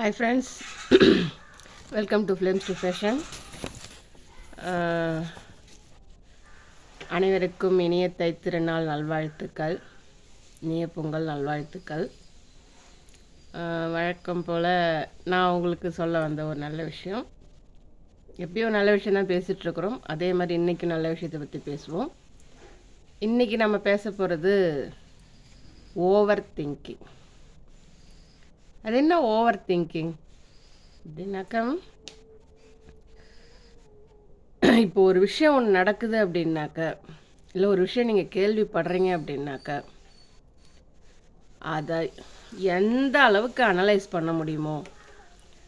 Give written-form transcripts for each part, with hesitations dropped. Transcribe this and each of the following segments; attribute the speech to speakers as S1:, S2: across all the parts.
S1: Hi friends, welcome to Flames to Fashion. அனைவருக்கும் இனிய தைத்திருநாள் நல்வாழ்த்துக்கள், இனிய பொங்கல் நல்வாழ்த்துக்கள். வழக்கம் போல் நான் உங்களுக்கு சொல்ல வந்த ஒரு நல்ல விஷயம். எப்பயும் நல்ல விஷயம் தான் பேசிகிட்ருக்குறோம், அதே மாதிரி இன்றைக்கி நல்ல விஷயத்தை பற்றி பேசுவோம். இன்றைக்கி நம்ம பேச போகிறது ஓவர் திங்கிங். அது என்ன ஓவர் திங்கிங் அப்படின்னாக்கா, இப்போ ஒரு விஷயம் ஒன்று நடக்குது அப்படின்னாக்க, இல்லை ஒரு விஷயம் நீங்கள் கேள்விப்படுறீங்க அப்படின்னாக்க, அதை எந்த அளவுக்கு அனலைஸ் பண்ண முடியுமோ,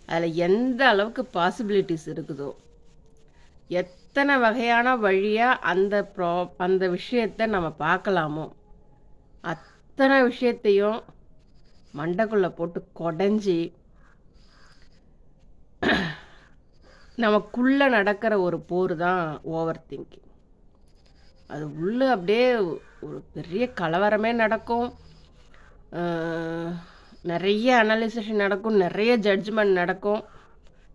S1: அதில் எந்த அளவுக்கு பாசிபிலிட்டிஸ் இருக்குதோ, எத்தனை வகையான வழியாக அந்த விஷயத்தை நம்ம பார்க்கலாமோ அத்தனை விஷயத்தையும் மண்டைக்குள்ளே போட்டு கொடைஞ்சி நமக்குள்ளே நடக்கிற ஒரு போர் தான் ஓவர் திங்கிங். அது உள்ளே அப்படியே ஒரு பெரிய கலவரமே நடக்கும், நிறைய அனலைசேஷன் நடக்கும், நிறைய ஜட்ஜ்மெண்ட் நடக்கும்,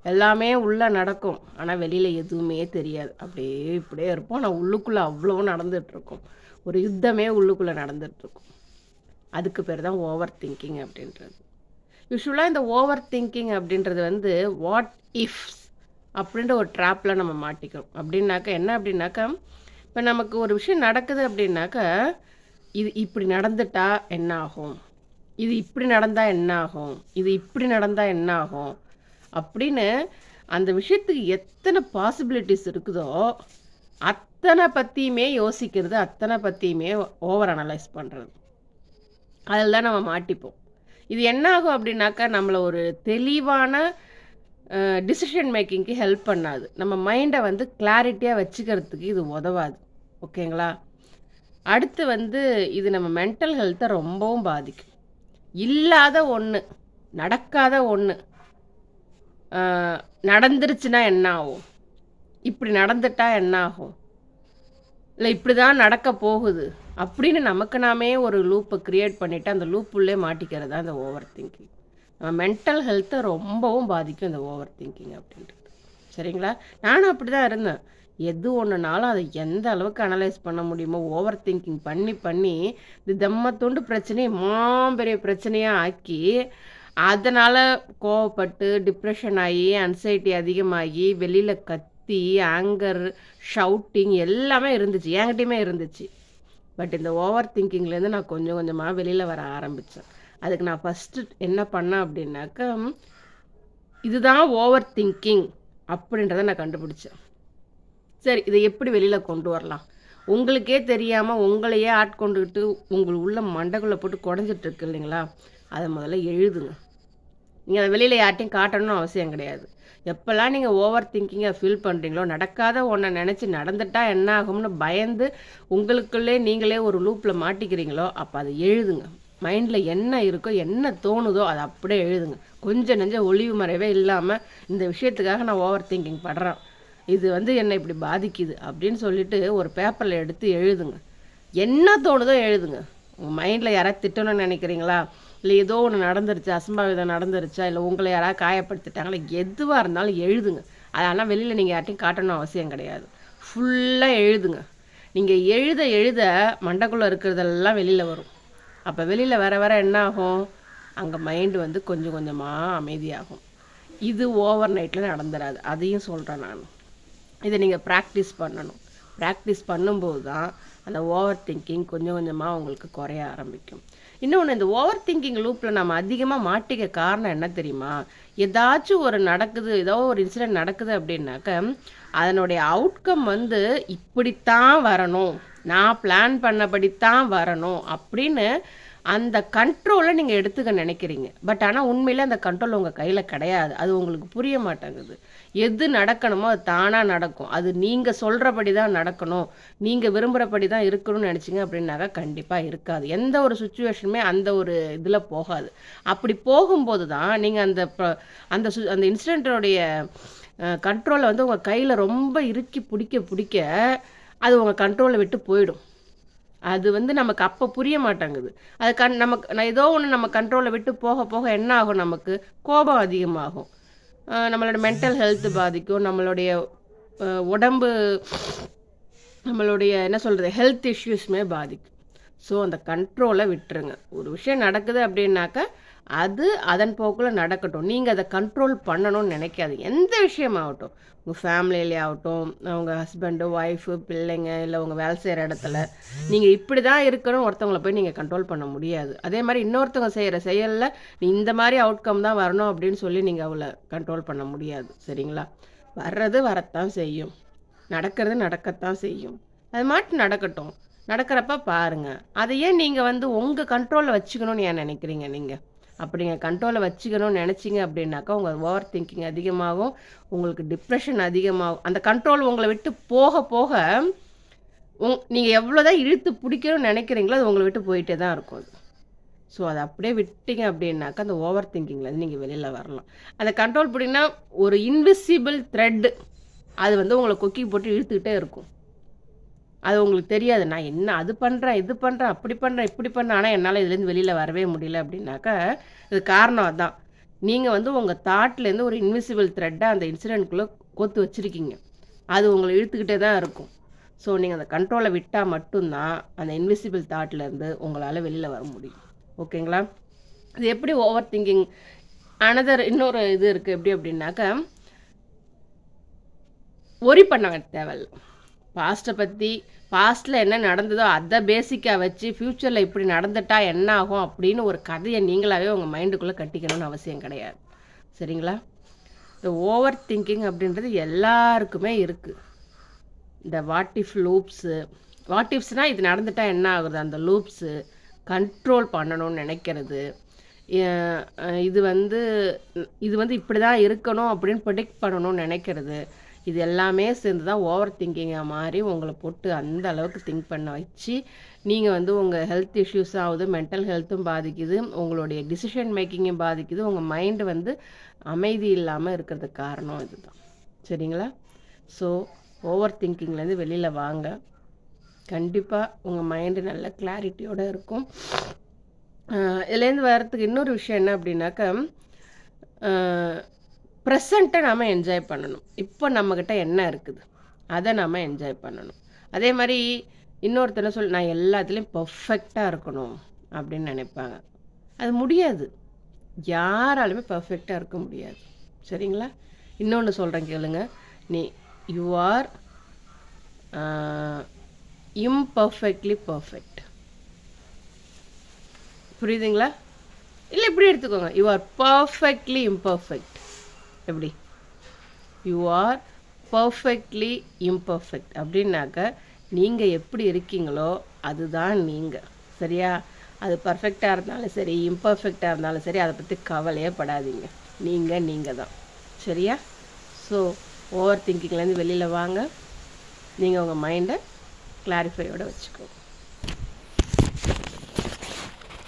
S1: எல்லாமே உள்ளே நடக்கும். ஆனால் வெளியில் எதுவுமே தெரியாது, அப்படியே இப்படியே இருப்போம். ஆனால் உள்ளுக்குள்ளே அவ்வளோ நடந்துகிட்ருக்கும், ஒரு யுத்தமே உள்ளுக்குள்ளே நடந்துகிட்ருக்கும். அதுக்கு பேர் தான் ஓவர் திங்கிங் அப்படின்றது. யூஸ்வலாக இந்த ஓவர் திங்கிங் அப்படின்றது வந்து வாட் இஃப்ஸ் அப்படின்ற ஒரு ட்ராப்பில் நம்ம மாட்டிக்கிறோம். அப்படின்னாக்கா என்ன அப்படின்னாக்கா, இப்போ நமக்கு ஒரு விஷயம் நடக்குது அப்படின்னாக்கா, இது இப்படி நடந்துட்டா என்ன ஆகும், இது இப்படி நடந்தால் என்ன ஆகும், இது இப்படி நடந்தால் என்ன ஆகும் அப்படின்னு அந்த விஷயத்துக்கு எத்தனை பாசிபிலிட்டிஸ் இருக்குதோ அத்தனை பற்றியுமே யோசிக்கிறது, அத்தனை பற்றியுமே ஓவர் அனலைஸ் பண்ணுறது. அதில் தான் நம்ம மாட்டிப்போம். இது என்ன ஆகும் அப்படின்னாக்கா, நம்மளை ஒரு தெளிவான டிசிஷன் மேக்கிங்க்கு ஹெல்ப் பண்ணாது. நம்ம மைண்டை வந்து கிளாரிட்டியாக வச்சுக்கிறதுக்கு இது உதவாது. ஓகேங்களா? அடுத்து வந்து இது நம்ம மென்டல் ஹெல்த்தை ரொம்பவும் பாதிக்கும். இல்லாத ஒன்று, நடக்காத ஒன்று நடந்துருச்சுன்னா என்ன ஆகும், இப்படி நடந்துட்டா என்ன ஆகும், இல்லை இப்படி தான் நடக்க போகுது அப்படின்னு நமக்கு நாமே ஒரு லூப்பை க்ரியேட் பண்ணிவிட்டு அந்த லூப்புள்ளே மாட்டிக்கிறது தான் இந்த ஓவர் திங்கிங். நம்ம மென்டல் ஹெல்த்தை ரொம்பவும் பாதிக்கும் இந்த ஓவர் திங்கிங் அப்படின்றது. சரிங்களா? நானும் அப்படி தான் இருந்தேன். எது ஒன்றுனாலும் அதை எந்த அளவுக்கு அனலைஸ் பண்ண முடியுமோ ஓவர் திங்கிங் பண்ணி பண்ணி இந்த தம்மத்துண்டு பிரச்சனையை மாம்பெரிய பிரச்சனையாக ஆக்கி, அதனால் கோவப்பட்டு டிப்ரெஷன் ஆகி அன்சைட்டி அதிகமாகி வெளியில் ஆங்கர், ஷவுட்டிங் எல்லாமே இருந்துச்சு, என்கிட்டையுமே இருந்துச்சு. பட் இந்த ஓவர் திங்கிங்லேருந்து நான் கொஞ்சம் கொஞ்சமாக வெளியில் வர ஆரம்பித்தேன். அதுக்கு நான் ஃபஸ்ட்டு என்ன பண்ணேன் அப்படின்னாக்கா, இதுதான் ஓவர் திங்கிங் அப்படின்றத நான் கண்டுபிடிச்சேன். சரி, இதை எப்படி வெளியில் கொண்டு வரலாம்? உங்களுக்கே தெரியாமல் உங்களையே ஆட்கொண்டுக்கிட்டு உங்களுக்கு உள்ள மண்டைக்குள்ளே போட்டு குடஞ்சிட்டு இருக்கு இல்லைங்களா, அதை முதல்ல எழுதுங்க. நீங்கள் அதை வெளியில் யார்ட்டையும் காட்டணும்னு அவசியம் கிடையாது. எப்போல்லாம் நீங்கள் ஓவர் திங்கிங்கை ஃபீல் பண்ணுறீங்களோ, நடக்காத ஒன்றை நினச்சி நடந்துட்டால் என்ன ஆகும்னு பயந்து உங்களுக்குள்ளே நீங்களே ஒரு லூப்பில் மாட்டிக்கிறீங்களோ, அப்போ அதை எழுதுங்க. மைண்டில் என்ன இருக்கோ, என்ன தோணுதோ அதை அப்படியே எழுதுங்க. கொஞ்சம் நெஞ்சம் ஒளிவு மறைவே இல்லாமல் இந்த விஷயத்துக்காக நான் ஓவர் திங்கிங் படுறேன், இது வந்து என்னை இப்படி பாதிக்குது அப்படின்னு சொல்லிட்டு ஒரு பேப்பரில் எடுத்து எழுதுங்க. என்ன தோணுதோ எழுதுங்க. உங்கள் மைண்டில் யாராவது திட்டணும்னு நினைக்கிறீங்களா, இல்லை ஏதோ ஒன்று நடந்துருச்சா, அசம்பாவிதம் நடந்துருச்சா, இல்லை உங்களை யாராவது காயப்படுத்திட்டாங்களா, எதுவாக இருந்தாலும் எழுதுங்க. அதெல்லாம் வெளியில் நீங்கள் யார்ட்டையும் காட்டணும் அவசியம் கிடையாது. ஃபுல்லாக எழுதுங்க. நீங்கள் எழுத எழுத மண்டைக்குள்ளே இருக்கிறதெல்லாம் வெளியில் வரும். அப்போ வெளியில் வர வர என்ன ஆகும், அங்கே மைண்டு வந்து கொஞ்சம் கொஞ்சமாக அமைதியாகும். இது ஓவர் நைட்டில் நடந்துடாது, அதையும் சொல்கிறேன் நான். இதை நீங்கள் ப்ராக்டிஸ் பண்ணணும். ப்ராக்டிஸ் பண்ணும்போது தான் அந்த ஓவர் திங்கிங் கொஞ்சம் கொஞ்சமாக உங்களுக்கு குறைய ஆரம்பிக்கும். இன்னொன்று, இந்த ஓவர் திங்கிங் லூப்பில் நம்ம அதிகமாக மாட்டிக்க காரணம் என்ன தெரியுமா? ஏதாச்சும் ஒரு நடக்குது, ஏதோ ஒரு இன்சிடென்ட் நடக்குது அப்படின்னாக்க, அதனுடைய அவுட்கம் வந்து இப்படித்தான் வரணும், நான் பிளான் பண்ணபடித்தான் வரணும் அப்படின்னு அந்த கண்ட்ரோலை நீங்கள் எடுத்துக்க நினைக்கிறீங்க. பட் ஆனால் உண்மையிலே அந்த கண்ட்ரோல் உங்கள் கையில் கிடையாது. அது உங்களுக்கு புரிய மாட்டேங்குது. எது நடக்கணுமோ அது தானாக நடக்கும். அது நீங்கள் சொல்கிறபடி தான் நடக்கணும், நீங்கள் விரும்புகிறபடி தான் இருக்கணும்னு நினச்சிங்க அப்படின்னாக்கா கண்டிப்பாக இருக்காது. எந்த ஒரு சுச்சுவேஷனுமே அந்த ஒரு இதில் போகாது. அப்படி போகும்போது தான் நீங்கள் அந்த இன்சிடென்ட்டோடைய கண்ட்ரோலை வந்து உங்கள் கையில் ரொம்ப இறுக்கி பிடிக்க அது உங்கள் கண்ட்ரோலை விட்டு போயிடும். அது வந்து நமக்கு அப்போ புரிய மாட்டேங்குது. அது நமக்கு ஏதோ ஒன்று நம்ம கண்ட்ரோலை விட்டு போக போக என்ன ஆகும், நமக்கு கோபம் அதிகமாகும். நம்மளோட மென்டல் ஹெல்த் பாதிக்கும், நம்மளுடைய உடம்பு, நம்மளுடைய என்ன சொல்கிறது, ஹெல்த் இஷ்யூஸுமே பாதிக்கும். ஸோ அந்த கண்ட்ரோலை விட்டுருங்க. ஒரு விஷயம் நடக்குது அப்படின்னாக்கா அது அதன் போக்கில் நடக்கட்டும். நீங்கள் அதை கண்ட்ரோல் பண்ணணும்னு நினைக்காது. எந்த விஷயமாகட்டும், உங்கள் ஃபேமிலியிலே ஆகட்டும், உங்கள் ஹஸ்பண்டு, ஒய்ஃபு, பிள்ளைங்க, இல்லை உங்கள் வேலை செய்கிற இடத்துல நீங்கள் இப்படி தான் இருக்கணும் ஒருத்தவங்களை போய் நீங்கள் கண்ட்ரோல் பண்ண முடியாது. அதே மாதிரி இன்னொருத்தவங்க செய்கிற செயலில் நீ இந்த மாதிரி அவுட்கம் தான் வரணும் அப்படின்னு சொல்லி நீங்கள் அவளை கண்ட்ரோல் பண்ண முடியாது. சரிங்களா? வர்றது வரத்தான் செய்யும், நடக்கிறது நடக்கத்தான் செய்யும். அது மாட்டு நடக்கட்டும். நடக்கிறப்ப பாருங்கள். அதை ஏன் நீங்கள் வந்து உங்கள் கண்ட்ரோலில் வச்சுக்கணும்னு ஏன் நினைக்கிறீங்க? நீங்கள் அப்படிங்க கண்ட்ரோலை வச்சுக்கணும்னு நினச்சிங்க அப்படின்னாக்கா உங்கள் ஓவர் திங்கிங் அதிகமாகும், உங்களுக்கு டிப்ரெஷன் அதிகமாகும். அந்த கண்ட்ரோல் உங்களை விட்டு போக போக நீங்கள் எவ்வளோதான் இழுத்து பிடிக்கணும்னு நினைக்கிறீங்களோ அது உங்களை விட்டு போயிட்டே தான் இருக்கும் அது. ஸோ அதை அப்படியே விட்டீங்க அப்படின்னாக்கா அந்த ஓவர் திங்கிங்லேருந்து நீங்கள் வெளியில் வரலாம். அந்த கண்ட்ரோல் பிடினா ஒரு இன்விசிபிள் த்ரெட் அது வந்து உங்களை கொக்கி போட்டு இழுத்துக்கிட்டே இருக்கும். அது உங்களுக்கு தெரியாது. நான் என்ன அது பண்ணுறேன், இது பண்ணுறேன், அப்படி பண்ணுறேன், இப்படி பண்ணுறேன், ஆனால் என்னால் இதுலேருந்து வெளியில் வரவே முடியல அப்படின்னாக்கா இது காரணம் அதுதான். நீங்கள் வந்து உங்கள் தாட்லேருந்து ஒரு இன்விசிபிள் த்ரெட்டை அந்த இன்சிடெண்ட்குள்ளே கோத்து வச்சுருக்கீங்க. அது உங்களை இழுத்துக்கிட்டே தான் இருக்கும். ஸோ நீங்கள் அந்த கண்ட்ரோலை விட்டால் மட்டும்தான் அந்த இன்விசிபிள் தாட்லேருந்து உங்களால் வெளியில் வர முடியும். ஓகேங்களா? இது எப்படி ஓவர் திங்கிங் இன்னொரு இது இருக்குது. எப்படி அப்படின்னாக்கா ஒரி பண்ண தேவையில்லை. பாஸ்ட்டில் என்ன நடந்ததோ அதை பேசிக்காக வச்சு ஃப்யூச்சரில் இப்படி நடந்துட்டா என்ன ஆகும் அப்படின்னு ஒரு கதையை நீங்களாகவே உங்கள் மைண்டுக்குள்ளே கட்டிக்கணும்னு அவசியம் கிடையாது. சரிங்களா? இந்த ஓவர் திங்கிங் அப்படின்றது எல்லாருக்குமே இருக்குது. இந்த வாட் இஃப் லூப்ஸு, வாட் இஃப்ஸ்னால் இது நடந்துட்டால் என்ன ஆகுது, அந்த லூப்ஸு கண்ட்ரோல் பண்ணணும்னு நினைக்கிறது, இது வந்து இப்படி தான் இருக்கணும் அப்படின்னு ப்ரெடிக்ட் பண்ணணும்னு நினைக்கிறது, இது எல்லாமே சேர்ந்து தான் ஓவர் திங்கிங்காக மாறி உங்களை போட்டு அந்த அளவுக்கு திங்க் பண்ண வச்சு நீங்கள் வந்து உங்கள் ஹெல்த் இஷ்யூஸ் ஆகுது, மென்டல் ஹெல்த்தும் பாதிக்குது, உங்களுடைய டிசிஷன் மேக்கிங்கும் பாதிக்குது, உங்கள் மைண்டு வந்து அமைதி இல்லாமல் இருக்கிறதுக்கு காரணம் இதுதான். சரிங்களா? ஸோ ஓவர் திங்கிங்லேருந்து வெளியில் வாங்க. கண்டிப்பாக உங்கள் மைண்டு நல்ல கிளாரிட்டியோடு இருக்கும். இதுலேருந்து வர்றதுக்கு இன்னொரு விஷயம் என்ன அப்படின்னாக்கா, ப்ரெசண்ட்டை நாம் என்ஜாய் பண்ணணும். இப்போ நம்மக்கிட்ட என்ன இருக்குது அதை நாம் என்ஜாய் பண்ணணும். அதே மாதிரி இன்னொருத்தர் நான் எல்லாத்துலேயும் பர்ஃபெக்டாக இருக்கணும் அப்படின்னு நினைப்பாங்க. அது முடியாது. யாராலுமே பர்ஃபெக்டாக இருக்க முடியாது. சரிங்களா? இன்னொன்று சொல்கிறேன் கேளுங்க. You are imperfectly perfect. புரியுதுங்களா? இல்லை இப்படி எடுத்துக்கோங்க, யூ ஆர் பர்ஃபெக்ட்லி இம்பர்ஃபெக்ட். எப்படி? யூ ஆர் பர்ஃபெக்ட்லி இம்பர்ஃபெக்ட் அப்படின்னாக்க நீங்கள் எப்படி இருக்கீங்களோ அதுதான் நீங்கள். சரியா? அது பர்ஃபெக்டாக இருந்தாலும் சரி, இம்பர்ஃபெக்டாக இருந்தாலும் சரி, அதை பற்றி கவலையே படாதீங்க. நீங்கள் தான். சரியா? ஸோ ஓவர் திங்கிங்லேருந்து வெளியில் வாங்க. நீங்கள் உங்கள் மைண்டை கிளாரிஃபையோடு வச்சுக்கோங்க.